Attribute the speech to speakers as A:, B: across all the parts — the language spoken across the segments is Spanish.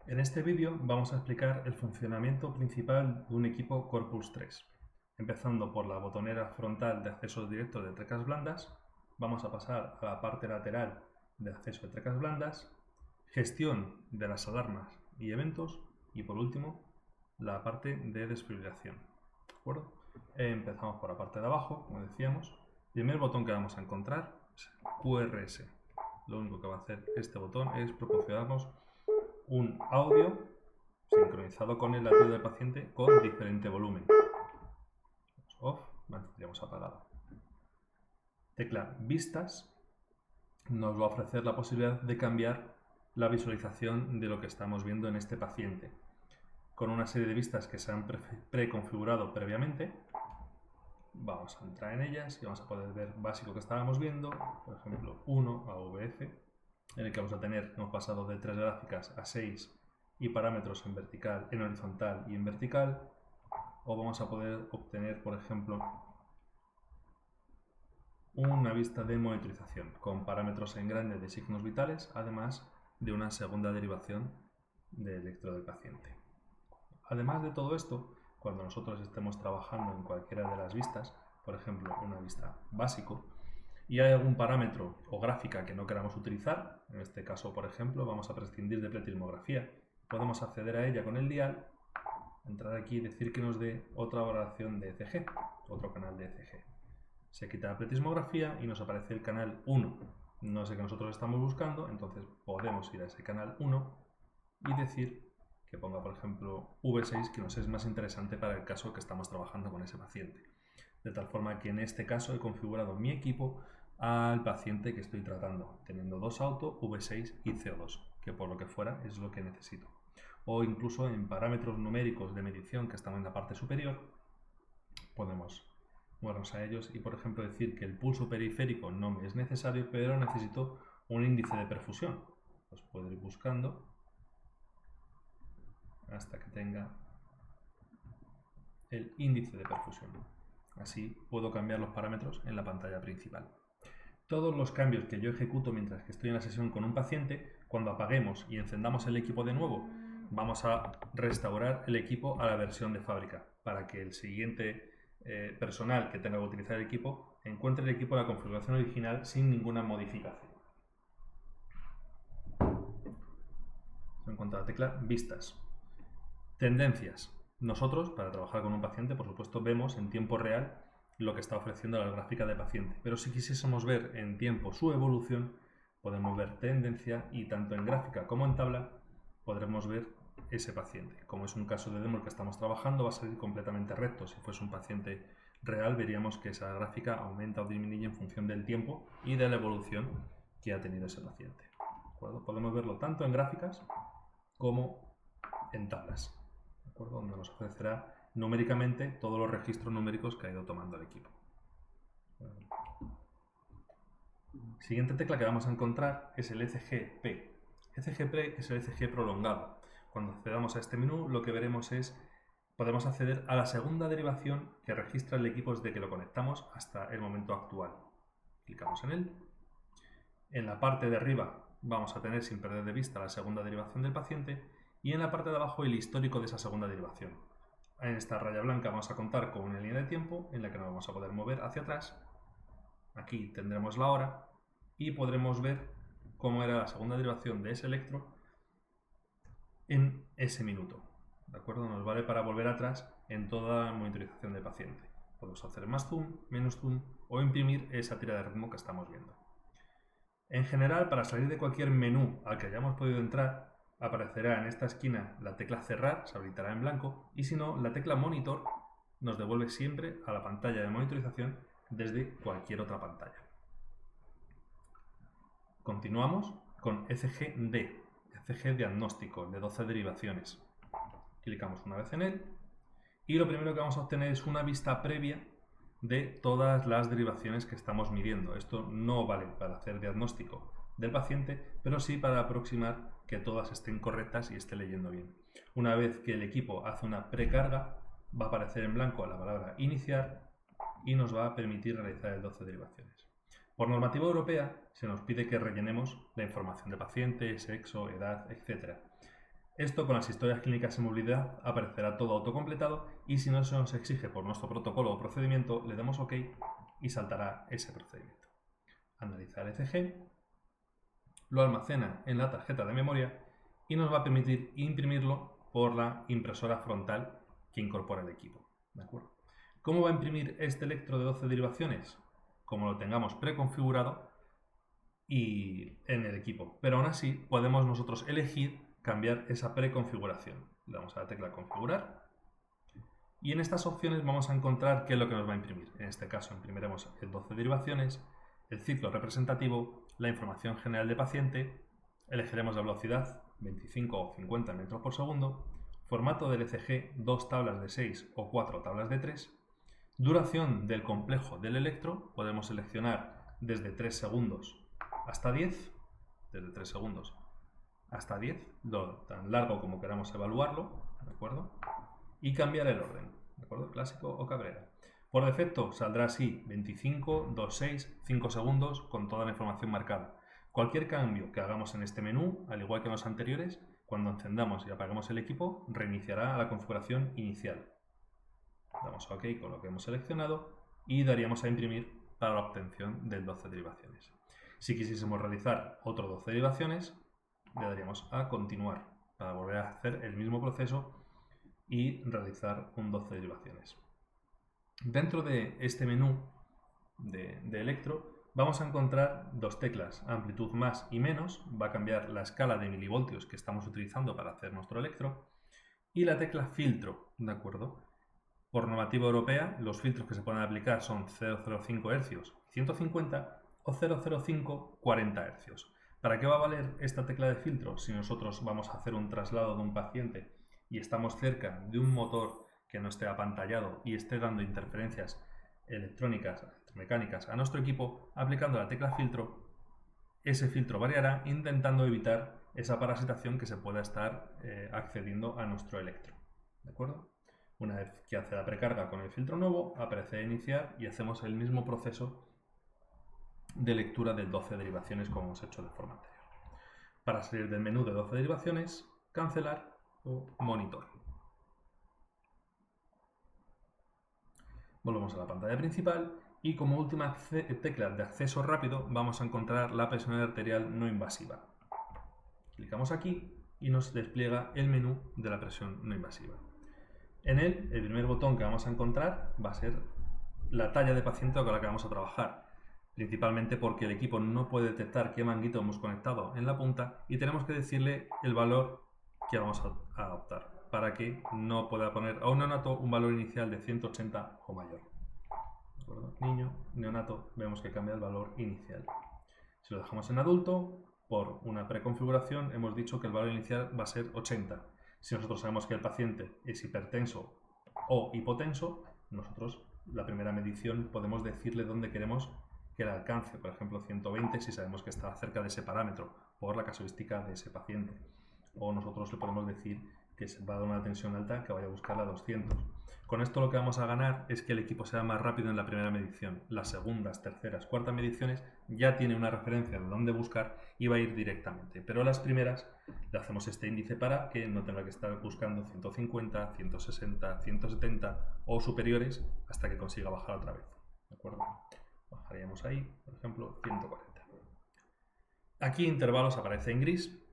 A: En este vídeo vamos a explicar el funcionamiento principal de un equipo Corpus 3. Empezando por la botonera frontal de accesos directos de trecas blandas, vamos a pasar a la parte lateral de acceso de trecas blandas, gestión de las alarmas y eventos y por último la parte de desfibrilación. ¿De acuerdo? Empezamos por la parte de abajo, como decíamos. El primer botón que vamos a encontrar es QRS. Lo único que va a hacer este botón es proporcionarnos un audio sincronizado con el latido del paciente con diferente volumen. Off, mantendríamos apagado. Tecla Vistas nos va a ofrecer la posibilidad de cambiar la visualización de lo que estamos viendo en este paciente. Con una serie de vistas que se han preconfigurado previamente, vamos a entrar en ellas y vamos a poder ver básico que estábamos viendo, por ejemplo 1 a VF, en el que vamos a tener, hemos pasado de 3 gráficas a 6 y parámetros en vertical, en horizontal y en vertical, o vamos a poder obtener, por ejemplo, una vista de monitorización con parámetros en grande de signos vitales, además de una segunda derivación de electro del paciente. Además de todo esto, cuando nosotros estemos trabajando en cualquiera de las vistas, por ejemplo, una vista básico, y hay algún parámetro o gráfica que no queramos utilizar, en este caso, por ejemplo, vamos a prescindir de pletismografía, podemos acceder a ella con el dial, entrar aquí y decir que nos dé otra valoración de ECG, otro canal de ECG. Se quita la pletismografía y nos aparece el canal 1. No es el que nosotros estamos buscando, entonces podemos ir a ese canal 1 y decir que ponga, por ejemplo, V6, que nos es más interesante para el caso que estamos trabajando con ese paciente. De tal forma que en este caso he configurado mi equipo al paciente que estoy tratando, teniendo dos auto, V6 y CO2, que por lo que fuera es lo que necesito. O incluso en parámetros numéricos de medición que están en la parte superior, podemos movernos a ellos y, por ejemplo, decir que el pulso periférico no me es necesario, pero necesito un índice de perfusión. Pues puedo ir buscando hasta que tenga el índice de perfusión. Así puedo cambiar los parámetros en la pantalla principal. Todos los cambios que yo ejecuto mientras que estoy en la sesión con un paciente, cuando apaguemos y encendamos el equipo de nuevo, vamos a restaurar el equipo a la versión de fábrica para que el siguiente personal que tenga que utilizar el equipo encuentre el equipo en la configuración original sin ninguna modificación. En cuanto a la tecla Vistas. Tendencias. Nosotros, para trabajar con un paciente, por supuesto, vemos en tiempo real lo que está ofreciendo la gráfica de paciente. Pero si quisiésemos ver en tiempo su evolución, podemos ver tendencia y tanto en gráfica como en tabla podremos ver ese paciente. Como es un caso de demo el que estamos trabajando, va a salir completamente recto. Si fuese un paciente real, veríamos que esa gráfica aumenta o disminuye en función del tiempo y de la evolución que ha tenido ese paciente. ¿De acuerdo? Podemos verlo tanto en gráficas como en tablas, ¿de acuerdo? Donde nos ofrecerá numéricamente todos los registros numéricos que ha ido tomando el equipo. Siguiente tecla que vamos a encontrar es el ECG-P. ECG-P es el ECG prolongado. Cuando accedamos a este menú, lo que veremos es podemos acceder a la segunda derivación que registra el equipo desde que lo conectamos hasta el momento actual. Clicamos en él. En la parte de arriba vamos a tener, sin perder de vista, la segunda derivación del paciente y en la parte de abajo el histórico de esa segunda derivación. En esta raya blanca vamos a contar con una línea de tiempo en la que nos vamos a poder mover hacia atrás. Aquí tendremos la hora y podremos ver cómo era la segunda derivación de ese electro en ese minuto. ¿De acuerdo? Nos vale para volver atrás en toda la monitorización del paciente. Podemos hacer más zoom, menos zoom o imprimir esa tira de ritmo que estamos viendo. En general, para salir de cualquier menú al que hayamos podido entrar, aparecerá en esta esquina la tecla cerrar, se habilitará en blanco, y si no, la tecla monitor nos devuelve siempre a la pantalla de monitorización desde cualquier otra pantalla. Continuamos con ECG-D, ECG diagnóstico de 12 derivaciones. Clicamos una vez en él y lo primero que vamos a obtener es una vista previa de todas las derivaciones que estamos midiendo. Esto no vale para hacer diagnóstico del paciente, pero sí para aproximar que todas estén correctas y esté leyendo bien. Una vez que el equipo hace una precarga, va a aparecer en blanco la palabra iniciar y nos va a permitir realizar el 12 derivaciones. Por normativa europea se nos pide que rellenemos la información de paciente, sexo, edad, etc. Esto con las historias clínicas en movilidad aparecerá todo autocompletado y si no se nos exige por nuestro protocolo o procedimiento, le damos OK y saltará ese procedimiento. Analiza el ECG, lo almacena en la tarjeta de memoria y nos va a permitir imprimirlo por la impresora frontal que incorpora el equipo. ¿De acuerdo? ¿Cómo va a imprimir este electro de 12 derivaciones? Como lo tengamos preconfigurado y en el equipo. Pero aún así podemos nosotros elegir cambiar esa preconfiguración. Le damos a la tecla configurar y en estas opciones vamos a encontrar qué es lo que nos va a imprimir. En este caso imprimiremos el 12 derivaciones, el ciclo representativo, la información general de paciente, elegiremos la velocidad 25 o 50 metros por segundo, formato del ECG 2 tablas de 6 o 4 tablas de 3, duración del complejo del electro, podemos seleccionar desde 3 segundos hasta 10, desde 3 segundos hasta 10, tan largo como queramos evaluarlo, ¿de acuerdo? Y cambiar el orden, ¿de acuerdo? Clásico o Cabrera. Por defecto saldrá así 25, 2, 6, 5 segundos con toda la información marcada. Cualquier cambio que hagamos en este menú, al igual que en los anteriores, cuando encendamos y apaguemos el equipo, reiniciará a la configuración inicial. Damos a OK con lo que hemos seleccionado y daríamos a imprimir para la obtención del 12 derivaciones. Si quisiésemos realizar otro 12 derivaciones, le daríamos a continuar para volver a hacer el mismo proceso y realizar un 12 derivaciones. Dentro de este menú de electro vamos a encontrar dos teclas, amplitud más y menos, va a cambiar la escala de milivoltios que estamos utilizando para hacer nuestro electro, y la tecla filtro, ¿de acuerdo? Por normativa europea, los filtros que se pueden aplicar son 0,05 Hz 150 o 0,05 40 Hz. ¿Para qué va a valer esta tecla de filtro? Si nosotros vamos a hacer un traslado de un paciente y estamos cerca de un motor que no esté apantallado y esté dando interferencias electrónicas, electromecánicas a nuestro equipo, aplicando la tecla filtro, ese filtro variará intentando evitar esa parasitación que se pueda estar accediendo a nuestro electro. ¿De acuerdo? Una vez que hace la precarga con el filtro nuevo, aparece iniciar y hacemos el mismo proceso de lectura del 12 derivaciones como hemos hecho de forma anterior. Para salir del menú de 12 derivaciones, cancelar o monitor. Volvemos a la pantalla principal y como última tecla de acceso rápido vamos a encontrar la presión arterial no invasiva. Clicamos aquí y nos despliega el menú de la presión no invasiva. En él, el primer botón que vamos a encontrar va a ser la talla de paciente con la que vamos a trabajar, principalmente porque el equipo no puede detectar qué manguito hemos conectado en la punta y tenemos que decirle el valor que vamos a optar para que no pueda poner a un neonato un valor inicial de 180 o mayor. ¿De acuerdo? Niño, neonato, vemos que cambia el valor inicial. Si lo dejamos en adulto, por una preconfiguración hemos dicho que el valor inicial va a ser 80. Si nosotros sabemos que el paciente es hipertenso o hipotenso, nosotros la primera medición podemos decirle dónde queremos que el alcance, por ejemplo 120 si sabemos que está cerca de ese parámetro por la casuística de ese paciente. O nosotros le podemos decir que se va a dar una tensión alta que vaya a buscar la 200. Con esto lo que vamos a ganar es que el equipo sea más rápido en la primera medición. Las segundas, terceras, cuartas mediciones ya tiene una referencia de dónde buscar y va a ir directamente. Pero a las primeras le hacemos este índice para que no tenga que estar buscando 150, 160, 170 o superiores hasta que consiga bajar otra vez. ¿De acuerdo? Bajaríamos ahí, por ejemplo, 140. Aquí intervalos aparece en gris.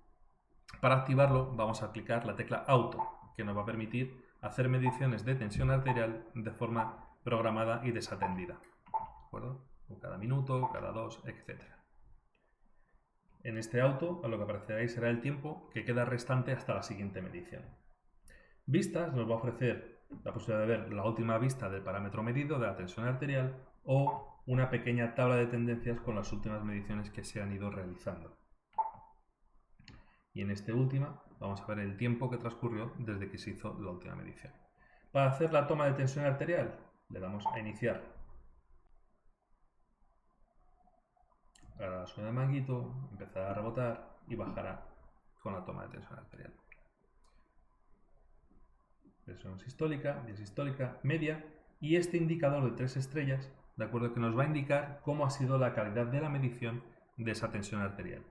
A: Para activarlo vamos a clicar la tecla Auto, que nos va a permitir hacer mediciones de tensión arterial de forma programada y desatendida. ¿De acuerdo? Cada minuto, cada 2, etc. En este auto, a lo que aparecerá ahí será el tiempo que queda restante hasta la siguiente medición. Vistas nos va a ofrecer la posibilidad de ver la última vista del parámetro medido de la tensión arterial o una pequeña tabla de tendencias con las últimas mediciones que se han ido realizando. Y en esta última vamos a ver el tiempo que transcurrió desde que se hizo la última medición. Para hacer la toma de tensión arterial, le damos a iniciar. Ahora suena el manguito, empezará a rebotar y bajará con la toma de tensión arterial. Presión sistólica, diasistólica, media y este indicador de 3 estrellas, de acuerdo, que nos va a indicar cómo ha sido la calidad de la medición de esa tensión arterial.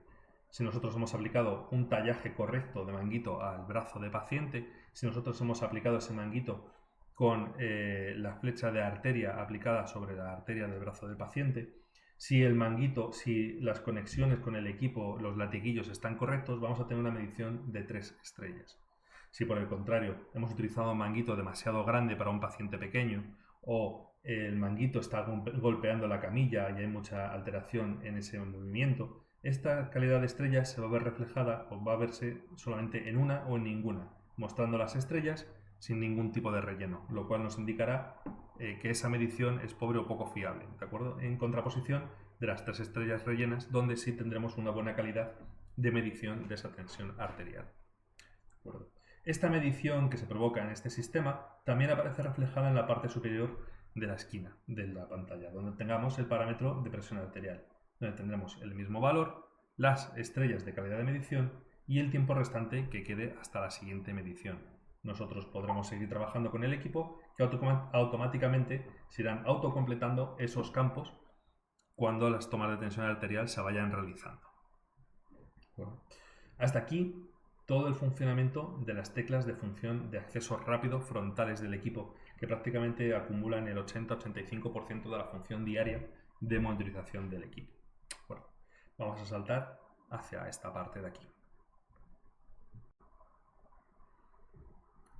A: si nosotros hemos aplicado un tallaje correcto de manguito al brazo de paciente, si nosotros hemos aplicado ese manguito con la flecha de arteria aplicada sobre la arteria del brazo del paciente, si el manguito, si las conexiones con el equipo, los latiguillos están correctos, vamos a tener una medición de 3 estrellas. Si por el contrario hemos utilizado un manguito demasiado grande para un paciente pequeño o el manguito está golpeando la camilla y hay mucha alteración en ese movimiento, esta calidad de estrellas se va a ver reflejada o va a verse solamente en una o en ninguna, mostrando las estrellas sin ningún tipo de relleno, lo cual nos indicará que esa medición es pobre o poco fiable, ¿de acuerdo? En contraposición de las 3 estrellas rellenas, donde sí tendremos una buena calidad de medición de esa tensión arterial. ¿De acuerdo? Esta medición que se provoca en este sistema también aparece reflejada en la parte superior de la esquina de la pantalla, donde tengamos el parámetro de presión arterial, donde tendremos el mismo valor, las estrellas de calidad de medición y el tiempo restante que quede hasta la siguiente medición. Nosotros podremos seguir trabajando con el equipo que automáticamente se irán autocompletando esos campos cuando las tomas de tensión arterial se vayan realizando. Bueno, hasta aquí todo el funcionamiento de las teclas de función de acceso rápido frontales del equipo, que prácticamente acumulan el 80-85% de la función diaria de monitorización del equipo. Bueno, vamos a saltar hacia esta parte de aquí.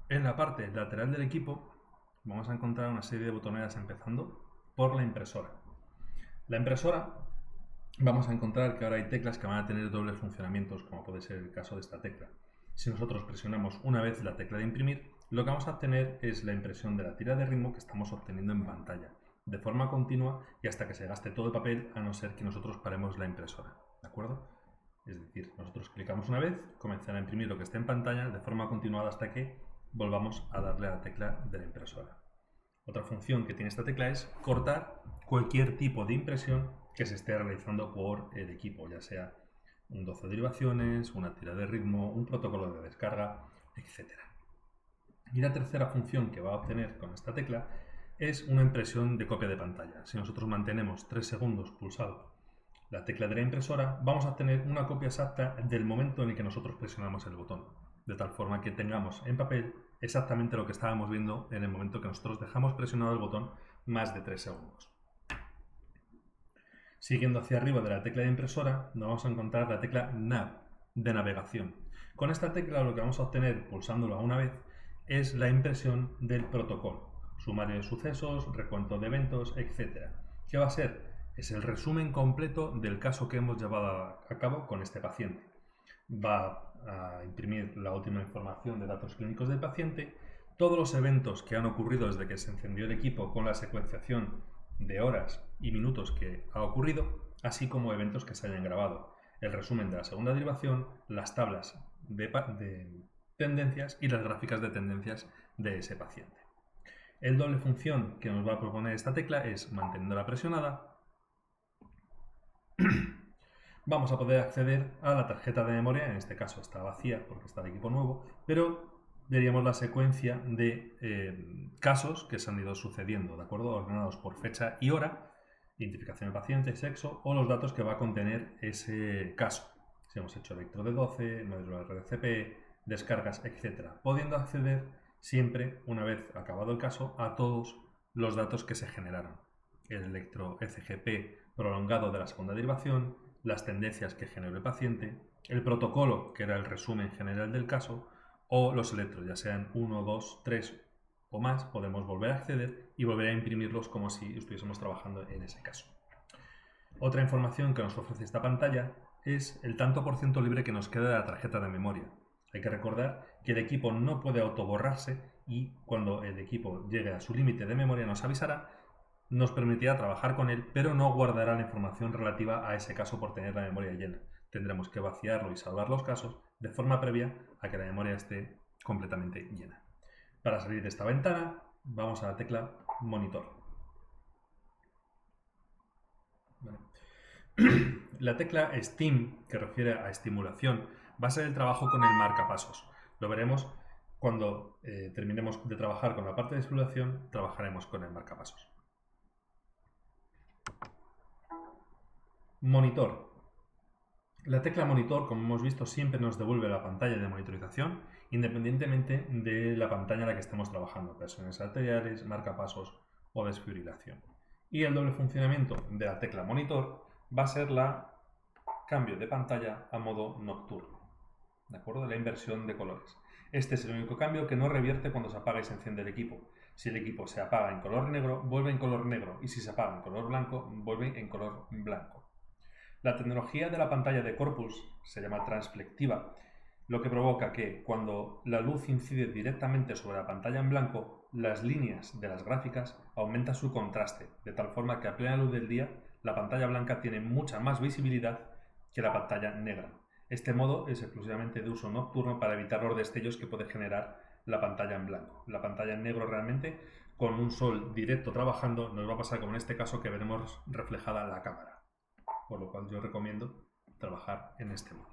A: En la parte lateral del equipo vamos a encontrar una serie de botoneras empezando por la impresora. La impresora, vamos a encontrar que ahora hay teclas que van a tener dobles funcionamientos, como puede ser el caso de esta tecla. Si nosotros presionamos una vez la tecla de imprimir, lo que vamos a obtener es la impresión de la tira de ritmo que estamos obteniendo en pantalla, de forma continua y hasta que se gaste todo el papel, a no ser que nosotros paremos la impresora, ¿de acuerdo? Es decir, nosotros clicamos una vez, comenzará a imprimir lo que esté en pantalla de forma continuada hasta que volvamos a darle a la tecla de la impresora. Otra función que tiene esta tecla es cortar cualquier tipo de impresión que se esté realizando por el equipo, ya sea un 12 derivaciones, una tira de ritmo, un protocolo de descarga, etc. Y la tercera función que va a obtener con esta tecla es una impresión de copia de pantalla. Si nosotros mantenemos 3 segundos pulsado la tecla de la impresora, vamos a obtener una copia exacta del momento en el que nosotros presionamos el botón, de tal forma que tengamos en papel exactamente lo que estábamos viendo en el momento que nosotros dejamos presionado el botón más de 3 segundos. Siguiendo hacia arriba de la tecla de impresora, nos vamos a encontrar la tecla Nav, de navegación. Con esta tecla lo que vamos a obtener, pulsándola una vez, es la impresión del protocolo, sumario de sucesos, recuento de eventos, etc. ¿Qué va a ser? Es el resumen completo del caso que hemos llevado a cabo con este paciente. Va a imprimir la última información de datos clínicos del paciente, todos los eventos que han ocurrido desde que se encendió el equipo con la secuenciación de horas y minutos que ha ocurrido, así como eventos que se hayan grabado, el resumen de la segunda derivación, las tablas de tendencias y las gráficas de tendencias de ese paciente. El doble función que nos va a proponer esta tecla es, manteniéndola presionada, vamos a poder acceder a la tarjeta de memoria, en este caso está vacía porque está de equipo nuevo, pero veríamos la secuencia de casos que se han ido sucediendo, ¿de acuerdo? Ordenados por fecha y hora, identificación del paciente, sexo o los datos que va a contener ese caso. Si hemos hecho electro de 12, módulo RCP, descargas, etc. Pudiendo acceder siempre, una vez acabado el caso, a todos los datos que se generaron. El electro ECGP prolongado de la segunda derivación, las tendencias que generó el paciente, el protocolo, que era el resumen general del caso, o los electros, ya sean 1, 2, 3 o más, podemos volver a acceder y volver a imprimirlos como si estuviésemos trabajando en ese caso. Otra información que nos ofrece esta pantalla es el tanto por ciento libre que nos queda de la tarjeta de memoria. Hay que recordar que el equipo no puede autoborrarse y cuando el equipo llegue a su límite de memoria nos avisará, nos permitirá trabajar con él, pero no guardará la información relativa a ese caso por tener la memoria llena. Tendremos que vaciarlo y salvar los casos de forma previa a que la memoria esté completamente llena. Para salir de esta ventana, vamos a la tecla Monitor. Vale. La tecla STEAM, que refiere a estimulación, va a ser el trabajo con el marcapasos. Lo veremos cuando terminemos de trabajar con la parte de estimulación, trabajaremos con el marcapasos. Monitor. La tecla monitor, como hemos visto, siempre nos devuelve la pantalla de monitorización, independientemente de la pantalla en la que estemos trabajando, presiones arteriales, marcapasos o desfibrilación. Y el doble funcionamiento de la tecla monitor va a ser la cambio de pantalla a modo nocturno, ¿de acuerdo? La inversión de colores. Este es el único cambio que no revierte cuando se apaga y se enciende el equipo. Si el equipo se apaga en color negro, vuelve en color negro, y si se apaga en color blanco, vuelve en color blanco. La tecnología de la pantalla de Corpus se llama transflectiva, lo que provoca que cuando la luz incide directamente sobre la pantalla en blanco, las líneas de las gráficas aumentan su contraste, de tal forma que a plena luz del día la pantalla blanca tiene mucha más visibilidad que la pantalla negra. Este modo es exclusivamente de uso nocturno para evitar los destellos que puede generar la pantalla en blanco. La pantalla en negro realmente, con un sol directo trabajando, nos va a pasar como en este caso que veremos reflejada la cámara. Por lo cual yo recomiendo trabajar en este modo.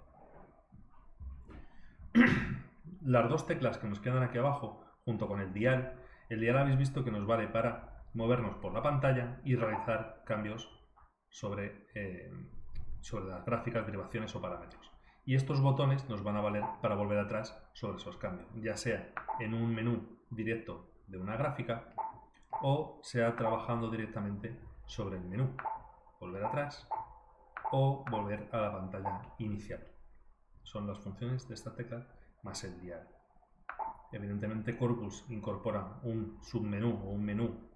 A: Las dos teclas que nos quedan aquí abajo, junto con el dial habéis visto que nos vale para movernos por la pantalla y realizar cambios sobre las gráficas, derivaciones o parámetros. Y estos botones nos van a valer para volver atrás sobre esos cambios, ya sea en un menú directo de una gráfica o sea trabajando directamente sobre el menú. Volver atrás o volver a la pantalla inicial. Son las funciones de esta tecla más el dial. Evidentemente Corpus incorpora un submenú o un menú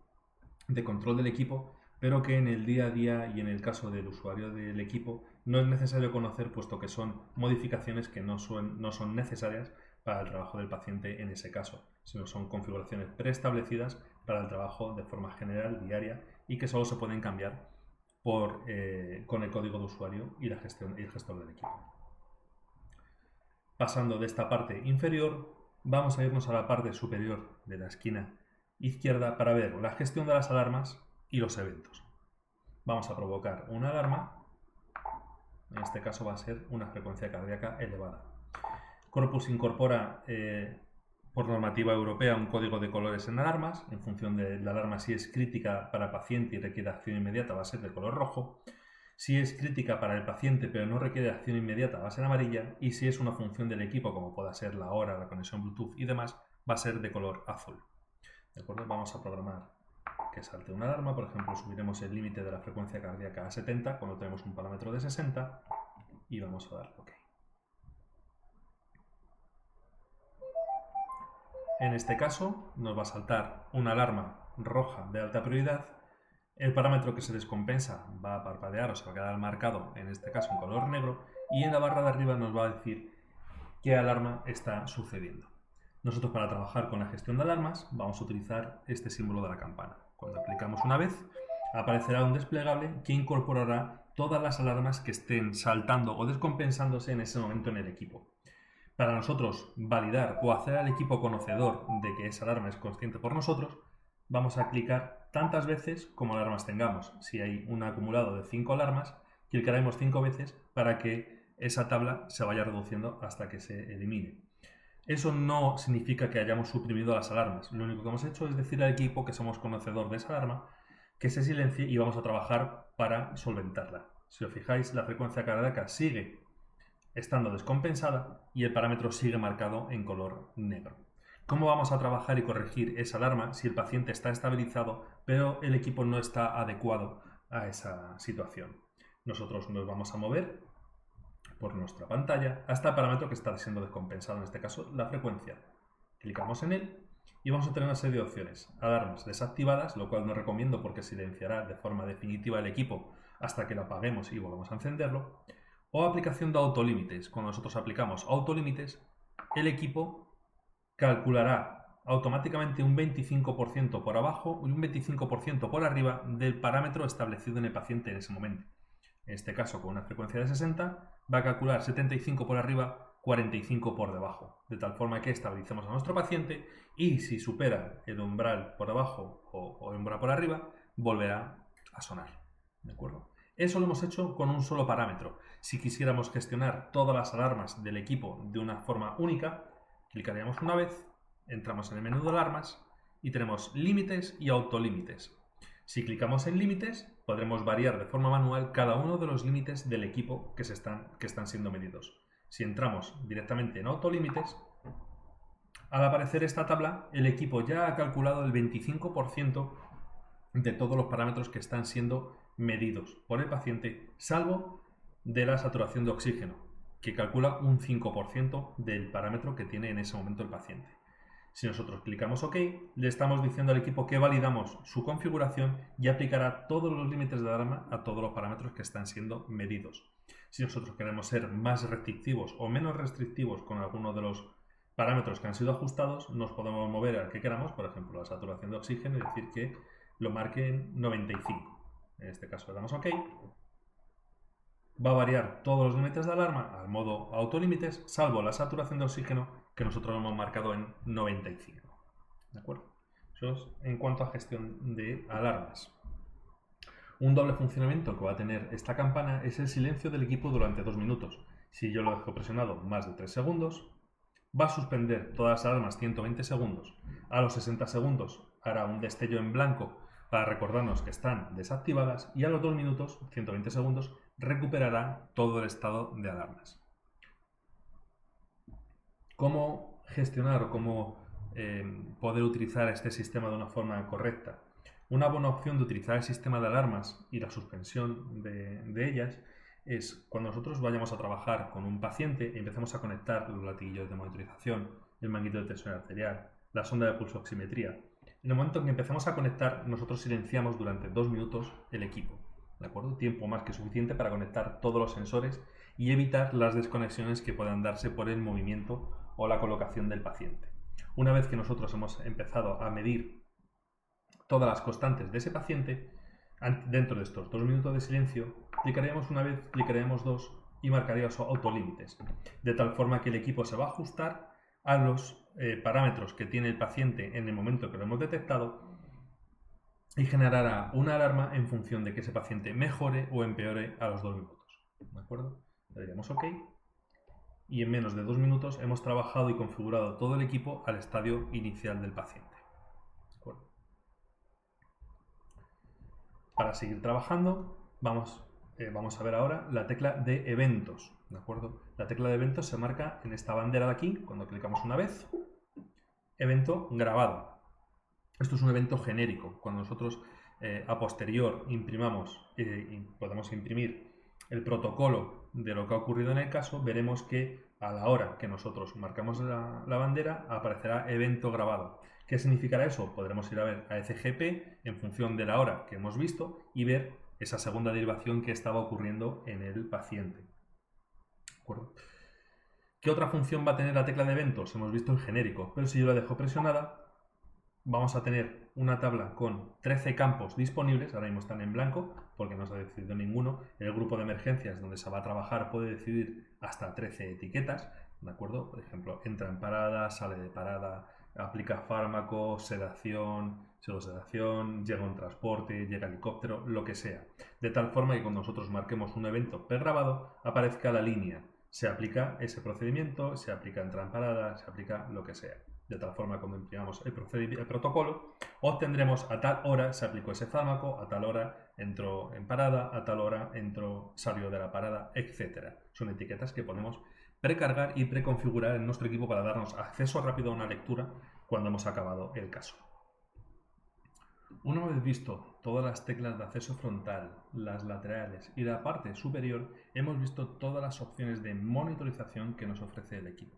A: de control del equipo, pero que en el día a día y en el caso del usuario del equipo no es necesario conocer, puesto que son modificaciones que no son necesarias para el trabajo del paciente en ese caso, sino son configuraciones preestablecidas para el trabajo de forma general, diaria, y que solo se pueden cambiar con el código de usuario y el gestor del equipo. Pasando de esta parte inferior, vamos a irnos a la parte superior de la esquina izquierda para ver la gestión de las alarmas y los eventos. Vamos a provocar una alarma, en este caso va a ser una frecuencia cardíaca elevada. Corpus incorpora por normativa europea un código de colores en alarmas. En función de la alarma, si es crítica para el paciente y requiere acción inmediata, va a ser de color rojo. Si es crítica para el paciente pero no requiere acción inmediata, va a ser amarilla. Y si es una función del equipo, como pueda ser la hora, la conexión Bluetooth y demás, va a ser de color azul. ¿De acuerdo? Vamos a programar que salte una alarma. Por ejemplo, subiremos el límite de la frecuencia cardíaca a 70 cuando tenemos un parámetro de 60 y vamos a darle OK. En este caso nos va a saltar una alarma roja de alta prioridad. El parámetro que se descompensa va a parpadear o se va a quedar marcado, en este caso en color negro, y en la barra de arriba nos va a decir qué alarma está sucediendo. Nosotros, para trabajar con la gestión de alarmas, vamos a utilizar este símbolo de la campana. Cuando aplicamos una vez, aparecerá un desplegable que incorporará todas las alarmas que estén saltando o descompensándose en ese momento en el equipo. Para nosotros validar o hacer al equipo conocedor de que esa alarma es consciente por nosotros, vamos a clicar tantas veces como alarmas tengamos. Si hay un acumulado de 5 alarmas, clicaremos 5 veces para que esa tabla se vaya reduciendo hasta que se elimine. Eso no significa que hayamos suprimido las alarmas. Lo único que hemos hecho es decir al equipo que somos conocedor de esa alarma, que se silencie y vamos a trabajar para solventarla. Si os fijáis, la frecuencia cardíaca sigue estando descompensada y el parámetro sigue marcado en color negro. ¿Cómo vamos a trabajar y corregir esa alarma si el paciente está estabilizado pero el equipo no está adecuado a esa situación? Nosotros nos vamos a mover por nuestra pantalla hasta el parámetro que está siendo descompensado, en este caso la frecuencia. Clicamos en él y vamos a tener una serie de opciones. Alarmas desactivadas, lo cual no recomiendo porque silenciará de forma definitiva el equipo hasta que lo apaguemos y volvamos a encenderlo. O aplicación de autolímites. Cuando nosotros aplicamos autolímites, el equipo calculará automáticamente un 25% por abajo y un 25% por arriba del parámetro establecido en el paciente en ese momento. En este caso, con una frecuencia de 60, va a calcular 75 por arriba, 45 por debajo, de tal forma que estabilicemos a nuestro paciente y si supera el umbral por abajo o el umbral por arriba, volverá a sonar. ¿De acuerdo? Eso lo hemos hecho con un solo parámetro. Si quisiéramos gestionar todas las alarmas del equipo de una forma única, clicaríamos una vez, entramos en el menú de alarmas y tenemos límites y autolímites. Si clicamos en límites, podremos variar de forma manual cada uno de los límites del equipo que están siendo medidos. Si entramos directamente en autolímites, al aparecer esta tabla, el equipo ya ha calculado el 25% de todos los parámetros que están siendo medidos por el paciente, salvo de la saturación de oxígeno, que calcula un 5% del parámetro que tiene en ese momento el paciente. Si nosotros clicamos OK, le estamos diciendo al equipo que validamos su configuración y aplicará todos los límites de alarma a todos los parámetros que están siendo medidos. Si nosotros queremos ser más restrictivos o menos restrictivos con alguno de los parámetros que han sido ajustados, nos podemos mover al que queramos, por ejemplo, la saturación de oxígeno, y decir que lo marque en 95. En este caso le damos OK. Va a variar todos los límites de alarma al modo autolímites, salvo la saturación de oxígeno, que nosotros hemos marcado en 95. ¿De acuerdo? Eso es en cuanto a gestión de alarmas. Un doble funcionamiento que va a tener esta campana es el silencio del equipo durante 2 minutos. Si yo lo dejo presionado más de 3 segundos, va a suspender todas las alarmas 120 segundos. A los 60 segundos hará un destello en blanco para recordarnos que están desactivadas, y a los 2 minutos, 120 segundos, recuperará todo el estado de alarmas. ¿Cómo gestionar o cómo poder utilizar este sistema de una forma correcta? Una buena opción de utilizar el sistema de alarmas y la suspensión de ellas es cuando nosotros vayamos a trabajar con un paciente y empecemos a conectar los latiguillos de monitorización, el manguito de tensión arterial, la sonda de pulsoximetría. En el momento en que empezamos a conectar, nosotros silenciamos durante 2 minutos el equipo, ¿de acuerdo? Tiempo más que suficiente para conectar todos los sensores y evitar las desconexiones que puedan darse por el movimiento o la colocación del paciente. Una vez que nosotros hemos empezado a medir todas las constantes de ese paciente, dentro de estos 2 minutos de silencio, clicaremos una vez, clicaremos dos y marcaríamos autolímites, de tal forma que el equipo se va a ajustar a los parámetros que tiene el paciente en el momento que lo hemos detectado y generará una alarma en función de que ese paciente mejore o empeore a los 2 minutos. ¿De acuerdo? Le daríamos OK y en menos de 2 minutos hemos trabajado y configurado todo el equipo al estadio inicial del paciente. ¿De acuerdo? Para seguir trabajando, vamos a ver ahora la tecla de eventos. ¿De acuerdo? La tecla de eventos se marca en esta bandera de aquí, cuando clicamos una vez. Evento grabado. Esto es un evento genérico. Cuando nosotros a posterior imprimamos y podemos imprimir el protocolo de lo que ha ocurrido en el caso, veremos que a la hora que nosotros marcamos la bandera aparecerá evento grabado. ¿Qué significará eso? Podremos ir a ver a ECGP en función de la hora que hemos visto y ver esa segunda derivación que estaba ocurriendo en el paciente. ¿De acuerdo? ¿Qué otra función va a tener la tecla de eventos? Hemos visto en genérico, pero si yo la dejo presionada, vamos a tener una tabla con 13 campos disponibles. Ahora mismo están en blanco porque no se ha decidido ninguno. El grupo de emergencias donde se va a trabajar puede decidir hasta 13 etiquetas, ¿de acuerdo? Por ejemplo, entra en parada, sale de parada, aplica fármaco, sedación, pseudosedación, llega un transporte, llega helicóptero, lo que sea. De tal forma que cuando nosotros marquemos un evento pregrabado, aparezca la línea. Se aplica ese procedimiento, se aplica entra en parada, se aplica lo que sea. De tal forma, cuando imprimamos el protocolo, obtendremos a tal hora se aplicó ese fármaco, a tal hora entró en parada, a tal hora salió de la parada, etc. Son etiquetas que podemos precargar y preconfigurar en nuestro equipo para darnos acceso rápido a una lectura cuando hemos acabado el caso. Una vez visto todas las teclas de acceso frontal, las laterales y la parte superior, hemos visto todas las opciones de monitorización que nos ofrece el equipo.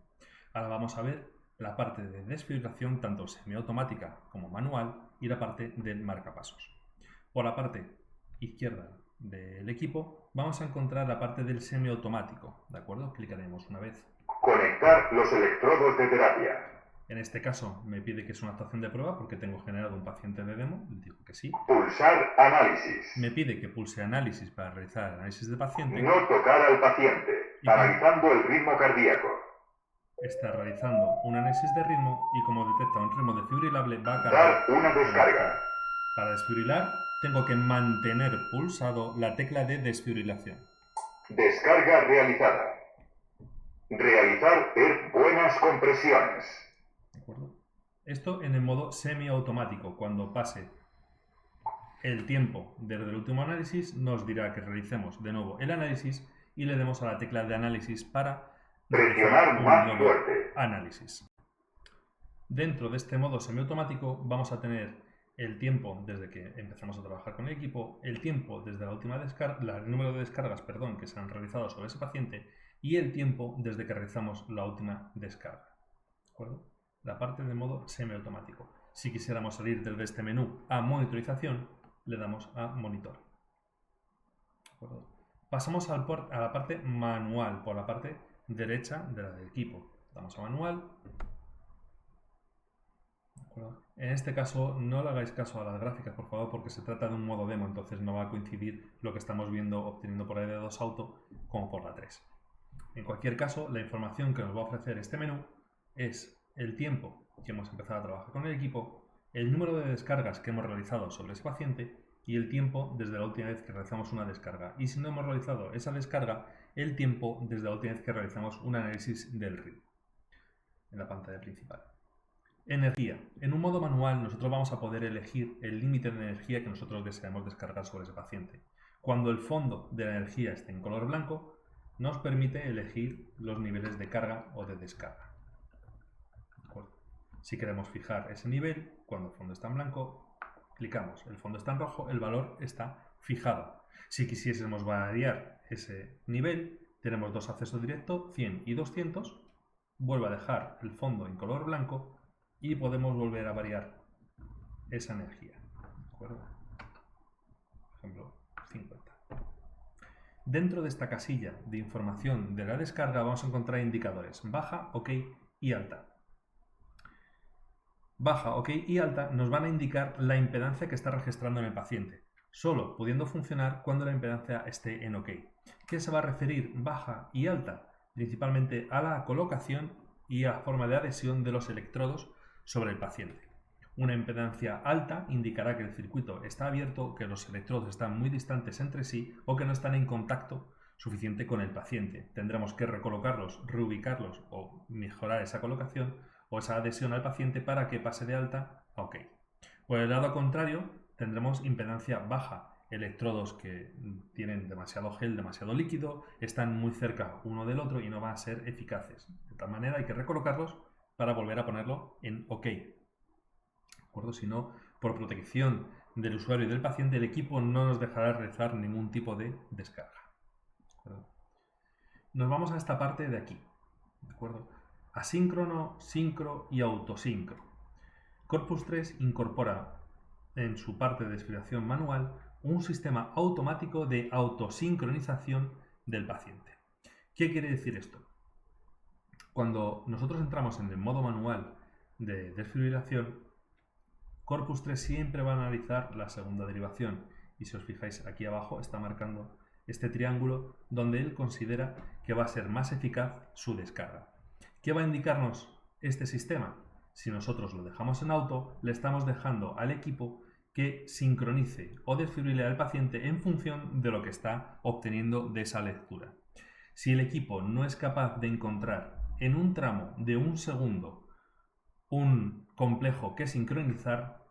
A: Ahora vamos a ver la parte de desfibrilación tanto semiautomática como manual y la parte del marcapasos. Por la parte izquierda del equipo vamos a encontrar la parte del semiautomático, ¿de acuerdo? Clicaremos una vez.
B: Conectar los electrodos de terapia.
A: En este caso me pide que es una actuación de prueba porque tengo generado un paciente de demo, le digo que sí.
B: Pulsar análisis.
A: Me pide que pulse análisis para realizar el análisis del paciente.
B: No tocar al paciente. Analizando el ritmo cardíaco.
A: Está realizando un análisis de ritmo y como detecta un ritmo desfibrilable va a cargar.
B: Dar una descarga.
A: Para desfibrilar tengo que mantener pulsado la tecla de desfibrilación.
B: Descarga realizada. Realizar buenas compresiones.
A: ¿De acuerdo? Esto en el modo semiautomático, cuando pase el tiempo desde el último análisis nos dirá que realicemos de nuevo el análisis y le demos a la tecla de análisis para
B: presionar
A: un
B: más
A: nuevo
B: fuerte.
A: análisis. Dentro de este modo semiautomático vamos a tener el tiempo desde que empezamos a trabajar con el equipo, el tiempo desde la última descarga, el número de descargas, que se han realizado sobre ese paciente y el tiempo desde que realizamos la última descarga. ¿De acuerdo? La parte de modo semiautomático. Si quisiéramos salir desde este menú a monitorización, le damos a monitor. ¿De acuerdo? Pasamos a la parte manual, por la parte derecha de la del equipo. Damos a manual. En este caso no le hagáis caso a las gráficas, por favor, porque se trata de un modo demo, entonces no va a coincidir lo que estamos viendo obteniendo por la D2 Auto como por la 3. En cualquier caso, la información que nos va a ofrecer este menú es el tiempo que hemos empezado a trabajar con el equipo, el número de descargas que hemos realizado sobre ese paciente y el tiempo desde la última vez que realizamos una descarga. Y si no hemos realizado esa descarga, el tiempo desde la última vez que realizamos un análisis del ritmo en la pantalla principal. Energía. En un modo manual nosotros vamos a poder elegir el límite de energía que nosotros deseamos descargar sobre ese paciente. Cuando el fondo de la energía esté en color blanco, nos permite elegir los niveles de carga o de descarga. Si queremos fijar ese nivel, cuando el fondo está en blanco, clicamos, el fondo está en rojo, el valor está fijado. Si quisiésemos variar ese nivel, tenemos dos accesos directos, 100 y 200, vuelvo a dejar el fondo en color blanco y podemos volver a variar esa energía. ¿De acuerdo? Por ejemplo, 50. Dentro de esta casilla de información de la descarga vamos a encontrar indicadores baja, ok y alta. Baja, ok y alta nos van a indicar la impedancia que está registrando en el paciente, solo pudiendo funcionar cuando la impedancia esté en ok. ¿Qué se va a referir baja y alta? Principalmente a la colocación y a la forma de adhesión de los electrodos sobre el paciente. Una impedancia alta indicará que el circuito está abierto, que los electrodos están muy distantes entre sí o que no están en contacto suficiente con el paciente. Tendremos que recolocarlos, reubicarlos o mejorar esa colocación o esa adhesión al paciente para que pase de alta a OK. Por el lado contrario, tendremos impedancia baja, electrodos que tienen demasiado gel, demasiado líquido, están muy cerca uno del otro y no van a ser eficaces. De tal manera hay que recolocarlos para volver a ponerlo en OK. ¿De acuerdo? Si no, por protección del usuario y del paciente, el equipo no nos dejará realizar ningún tipo de descarga. ¿De acuerdo? Nos vamos a esta parte de aquí. ¿De acuerdo? Asíncrono, sincro y autosincro. Corpus 3 incorpora en su parte de desfibrilación manual un sistema automático de autosincronización del paciente. ¿Qué quiere decir esto? Cuando nosotros entramos en el modo manual de desfibrilación, Corpus 3 siempre va a analizar la segunda derivación y si os fijáis aquí abajo está marcando este triángulo donde él considera que va a ser más eficaz su descarga. ¿Qué va a indicarnos este sistema? Si nosotros lo dejamos en auto, le estamos dejando al equipo que sincronice o desfibrile al paciente en función de lo que está obteniendo de esa lectura. Si el equipo no es capaz de encontrar en un tramo de un segundo un complejo que sincronizar,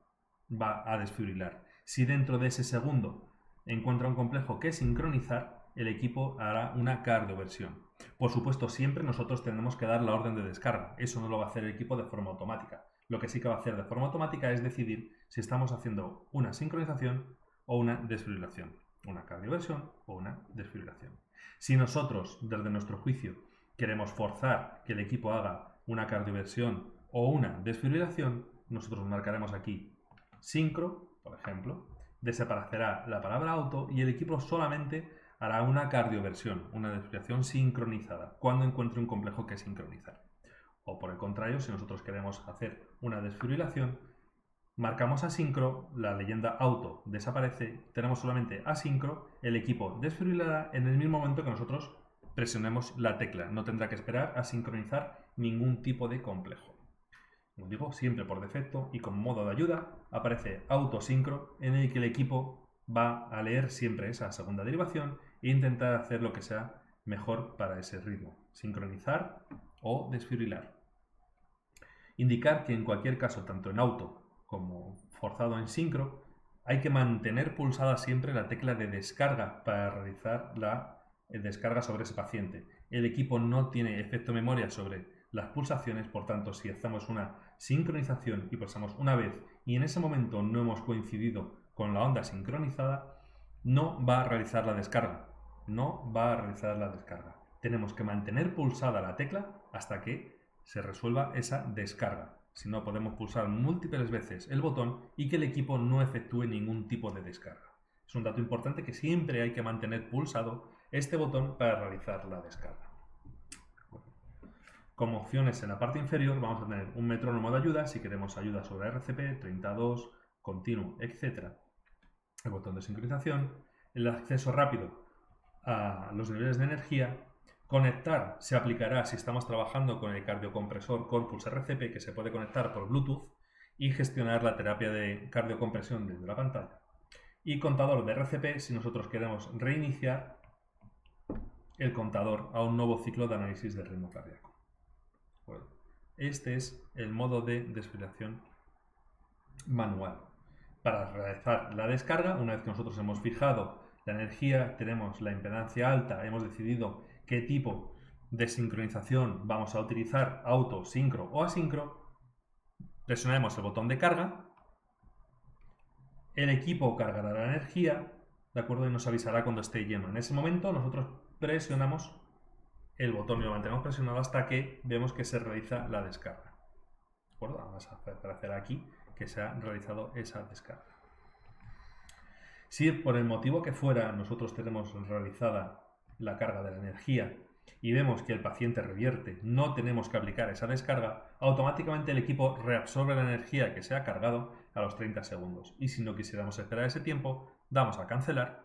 A: va a desfibrilar. Si dentro de ese segundo encuentra un complejo que sincronizar, el equipo hará una cardioversión. Por supuesto, siempre nosotros tenemos que dar la orden de descarga. Eso no lo va a hacer el equipo de forma automática. Lo que sí que va a hacer de forma automática es decidir si estamos haciendo una sincronización o una desfibrilación. Una cardioversión o una desfibrilación. Si nosotros, desde nuestro juicio, queremos forzar que el equipo haga una cardioversión o una desfibrilación, nosotros marcaremos aquí sincro, por ejemplo, desaparecerá la palabra auto y el equipo solamente hará una cardioversión, una desfibrilación sincronizada, cuando encuentre un complejo que sincronizar. O por el contrario, si nosotros queremos hacer una desfibrilación, marcamos asincro, la leyenda auto desaparece, tenemos solamente asincro, el equipo desfibrilará en el mismo momento que nosotros presionemos la tecla, no tendrá que esperar a sincronizar ningún tipo de complejo. Como digo, siempre por defecto y como modo de ayuda aparece autosincro en el que el equipo va a leer siempre esa segunda derivación e intentar hacer lo que sea mejor para ese ritmo, sincronizar o desfibrilar. Indicar que en cualquier caso, tanto en auto como forzado en sincro, hay que mantener pulsada siempre la tecla de descarga para realizar la descarga sobre ese paciente. El equipo no tiene efecto memoria sobre las pulsaciones, por tanto, si hacemos una sincronización y pulsamos una vez y en ese momento no hemos coincidido con la onda sincronizada, no va a realizar la descarga. No va a realizar la descarga. Tenemos que mantener pulsada la tecla hasta que se resuelva esa descarga. Si no, podemos pulsar múltiples veces el botón y que el equipo no efectúe ningún tipo de descarga. Es un dato importante que siempre hay que mantener pulsado este botón para realizar la descarga. Como opciones en la parte inferior vamos a tener un metrónomo de ayuda si queremos ayuda sobre RCP, 32, continuo, etc. El botón de sincronización, el acceso rápido a los niveles de energía. Conectar se aplicará si estamos trabajando con el cardiocompresor Corpus RCP, que se puede conectar por Bluetooth, y gestionar la terapia de cardiocompresión desde la pantalla. Y contador de RCP si nosotros queremos reiniciar el contador a un nuevo ciclo de análisis del ritmo cardíaco. Bueno, este es el modo de desfibrilación manual. Para realizar la descarga, una vez que nosotros hemos fijado la energía, tenemos la impedancia alta, hemos decidido qué tipo de sincronización vamos a utilizar, auto, sincro o asincro, presionaremos el botón de carga, el equipo cargará la energía, ¿de acuerdo? Y nos avisará cuando esté lleno. En ese momento nosotros presionamos el botón y lo mantenemos presionado hasta que vemos que se realiza la descarga. ¿De acuerdo? Vamos a hacer aquí que se ha realizado esa descarga. Si por el motivo que fuera nosotros tenemos realizada la carga de la energía y vemos que el paciente revierte, no tenemos que aplicar esa descarga, automáticamente el equipo reabsorbe la energía que se ha cargado a los 30 segundos. Y si no quisiéramos esperar ese tiempo, damos a cancelar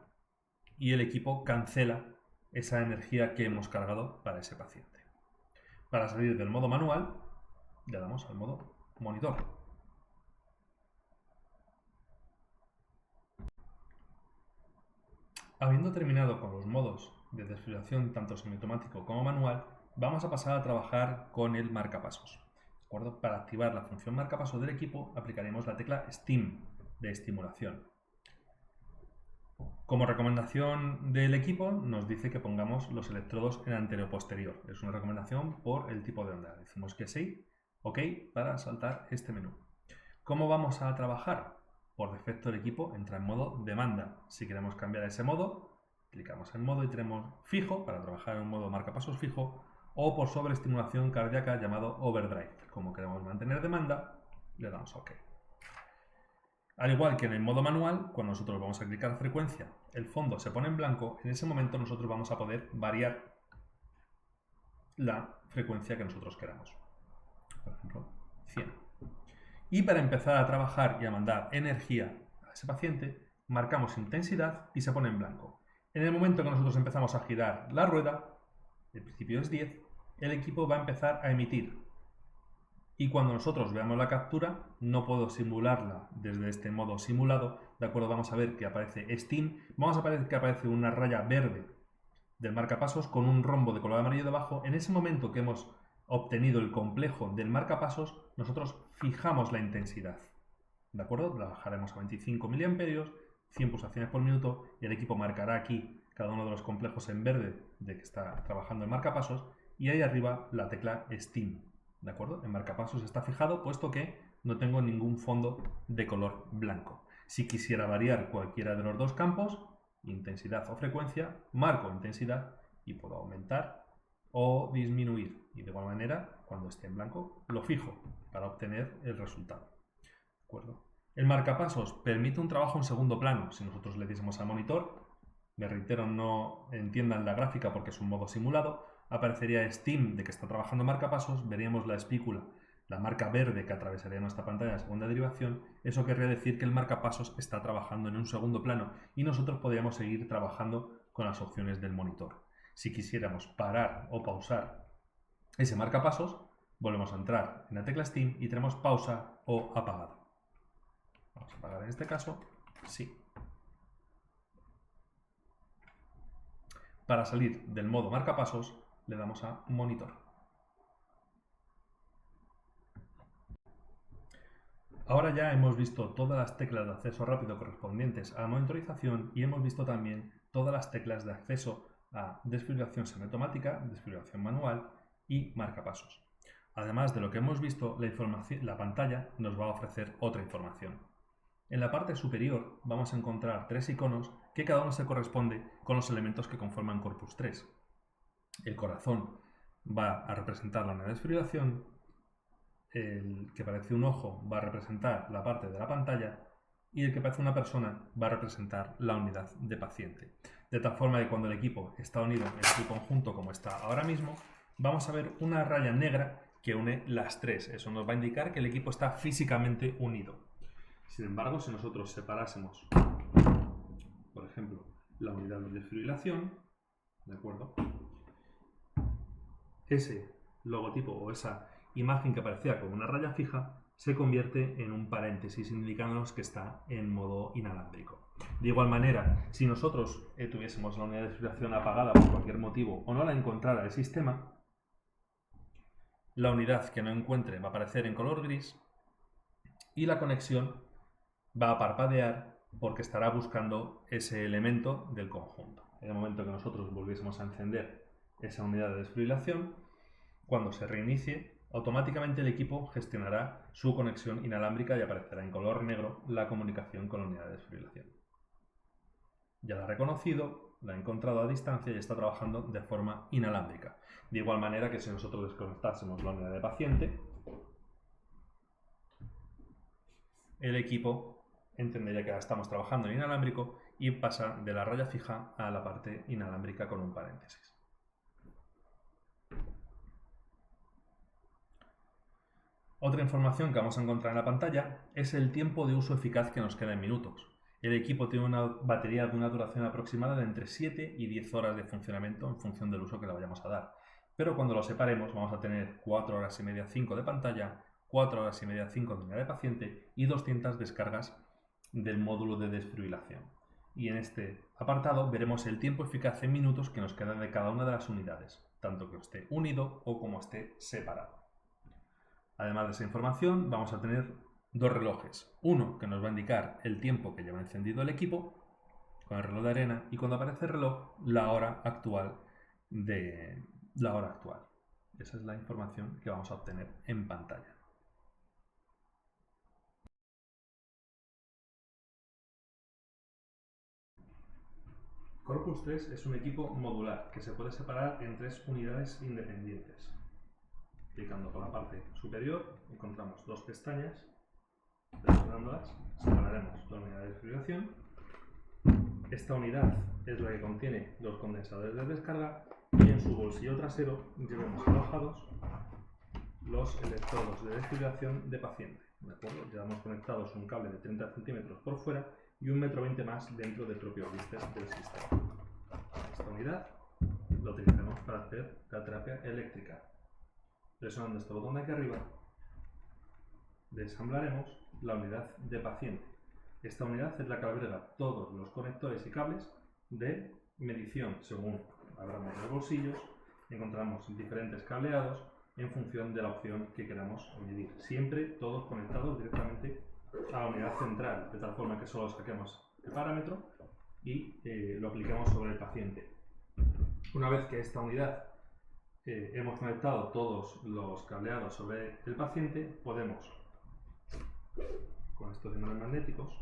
A: y el equipo cancela esa energía que hemos cargado para ese paciente. Para salir del modo manual, le damos al modo monitor. Habiendo terminado con los modos de desfibrilación tanto semiautomático como manual, vamos a pasar a trabajar con el marcapasos. ¿De acuerdo? Para activar la función marcapasos del equipo aplicaremos la tecla STIM de estimulación. Como recomendación del equipo nos dice que pongamos los electrodos en anterior-posterior. Es una recomendación por el tipo de onda. Decimos que sí, OK, para saltar este menú. ¿Cómo vamos a trabajar? Por defecto el equipo entra en modo demanda. Si queremos cambiar ese modo, clicamos en modo y tenemos fijo para trabajar en un modo marcapasos fijo o por sobreestimulación cardíaca llamado overdrive. Como queremos mantener demanda, le damos OK. Al igual que en el modo manual, cuando nosotros vamos a clicar frecuencia, el fondo se pone en blanco, en ese momento nosotros vamos a poder variar la frecuencia que nosotros queramos. Por ejemplo, 100. Y para empezar a trabajar y a mandar energía a ese paciente, marcamos intensidad y se pone en blanco. En el momento que nosotros empezamos a girar la rueda, el principio es 10, el equipo va a empezar a emitir. Y cuando nosotros veamos la captura, no puedo simularla desde este modo simulado, ¿de acuerdo? Vamos a ver que aparece STIM, vamos a ver que aparece una raya verde del marcapasos con un rombo de color amarillo debajo. En ese momento que hemos obtenido el complejo del marcapasos, nosotros fijamos la intensidad, ¿de acuerdo? La bajaremos a 25 mA, 100 pulsaciones por minuto y el equipo marcará aquí cada uno de los complejos en verde de que está trabajando el marcapasos y ahí arriba la tecla STIM, ¿de acuerdo? El marcapasos está fijado puesto que no tengo ningún fondo de color blanco. Si quisiera variar cualquiera de los dos campos, intensidad o frecuencia, marco intensidad y puedo aumentar o disminuir. Y de igual manera, cuando esté en blanco, lo fijo para obtener el resultado. ¿De acuerdo? El marcapasos permite un trabajo en segundo plano. Si nosotros le diésemos al monitor, me reitero, no entiendan la gráfica porque es un modo simulado, aparecería STIM de que está trabajando marcapasos, veríamos la espícula, la marca verde que atravesaría nuestra pantalla de segunda derivación. Eso querría decir que el marcapasos está trabajando en un segundo plano y nosotros podríamos seguir trabajando con las opciones del monitor. Si quisiéramos parar o pausar ese marcapasos, volvemos a entrar en la tecla STIM y tenemos pausa o apagado. Vamos a apagar en este caso, sí. Para salir del modo marcapasos, le damos a monitor. Ahora ya hemos visto todas las teclas de acceso rápido correspondientes a monitorización y hemos visto también todas las teclas de acceso a desfibrilación semiautomática, desfibrilación manual y marcapasos. Además de lo que hemos visto, la pantalla nos va a ofrecer otra información. En la parte superior vamos a encontrar 3 iconos que cada uno se corresponde con los elementos que conforman Corpus 3. El corazón va a representar la unidad de desfibrilación, el que parece un ojo va a representar la parte de la pantalla y el que parece una persona va a representar la unidad de paciente. De tal forma que cuando el equipo está unido en su conjunto como está ahora mismo, vamos a ver una raya negra que une las tres. Eso nos va a indicar que el equipo está físicamente unido. Sin embargo, si nosotros separásemos, por ejemplo, la unidad de desfibrilación, ¿de acuerdo? Ese logotipo o esa imagen que aparecía como una raya fija se convierte en un paréntesis indicándonos que está en modo inalámbrico. De igual manera, si nosotros tuviésemos la unidad de desfibrilación apagada por cualquier motivo o no la encontrara el sistema, la unidad que no encuentre va a aparecer en color gris y la conexión va a parpadear porque estará buscando ese elemento del conjunto. En el momento que nosotros volviésemos a encender esa unidad de desfibrilación, cuando se reinicie, automáticamente el equipo gestionará su conexión inalámbrica y aparecerá en color negro la comunicación con la unidad de desfibrilación. Ya la ha reconocido, la ha encontrado a distancia y está trabajando de forma inalámbrica. De igual manera que si nosotros desconectásemos la unidad de paciente, el equipo entendería que ahora estamos trabajando en inalámbrico y pasa de la raya fija a la parte inalámbrica con un paréntesis. Otra información que vamos a encontrar en la pantalla es el tiempo de uso eficaz que nos queda en minutos. El equipo tiene una batería de una duración aproximada de entre 7 y 10 horas de funcionamiento en función del uso que le vayamos a dar. Pero cuando lo separemos vamos a tener 4 horas y media 5 de pantalla, 4 horas y media 5 de unidad de paciente y 200 descargas del módulo de desfibrilación. Y en este apartado veremos el tiempo eficaz en minutos que nos queda de cada una de las unidades, tanto que esté unido o como esté separado. Además de esa información vamos a tener dos relojes. Uno que nos va a indicar el tiempo que lleva encendido el equipo con el reloj de arena y cuando aparece el reloj la hora actual. Esa es la información que vamos a obtener en pantalla. Corpus 3 es un equipo modular que se puede separar en 3 unidades independientes. Clicando por la parte superior encontramos dos pestañas. Presionándolas, separaremos la unidad de desfibrilación. Esta unidad es la que contiene los condensadores de descarga y en su bolsillo trasero llevamos alojados los electrodos de desfibrilación de paciente. ¿De acuerdo? Llevamos conectados un cable de 30 centímetros por fuera y 1,20 m más dentro del propio blister del sistema. Esta unidad la utilizaremos para hacer la terapia eléctrica. Presionando este botón de aquí arriba, desamblaremos la unidad de paciente. Esta unidad es la que alberga todos los conectores y cables de medición. Según abramos los bolsillos, encontramos diferentes cableados en función de la opción que queramos medir. Siempre todos conectados directamente a la unidad central, de tal forma que solo saquemos el parámetro y lo apliquemos sobre el paciente. Una vez que esta unidad hemos conectado todos los cableados sobre el paciente, podemos, con estos imales magnéticos,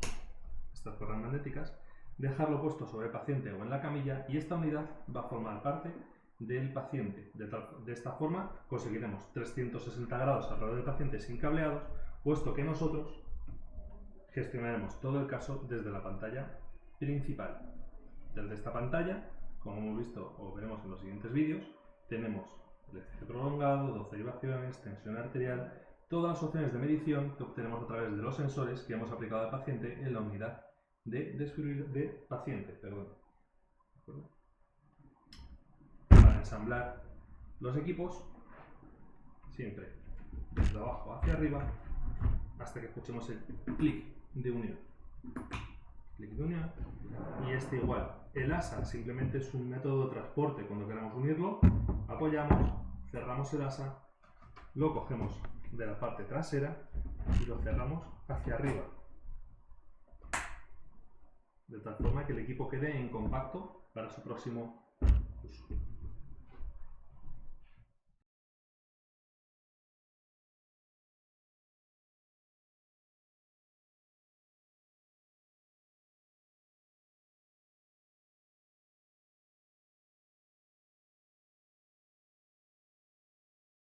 A: estas cuerdas magnéticas, dejarlo puesto sobre el paciente o en la camilla y esta unidad va a formar parte del paciente. De esta forma conseguiremos 360 grados alrededor del paciente sin cableados, puesto que nosotros gestionaremos todo el caso desde la pantalla principal. Desde esta pantalla, como hemos visto o veremos en los siguientes vídeos, tenemos el ECG prolongado, 12 derivaciones, tensión arterial, todas las opciones de medición que obtenemos a través de los sensores que hemos aplicado al paciente en la unidad de paciente. Para ensamblar los equipos, siempre desde abajo hacia arriba, hasta que escuchemos el clic de unión. Clic de unión. Y este igual. El asa simplemente es un método de transporte. Cuando queramos unirlo, apoyamos, cerramos el asa, lo cogemos de la parte trasera y lo cerramos hacia arriba, de tal forma que el equipo quede en compacto para su próximo uso.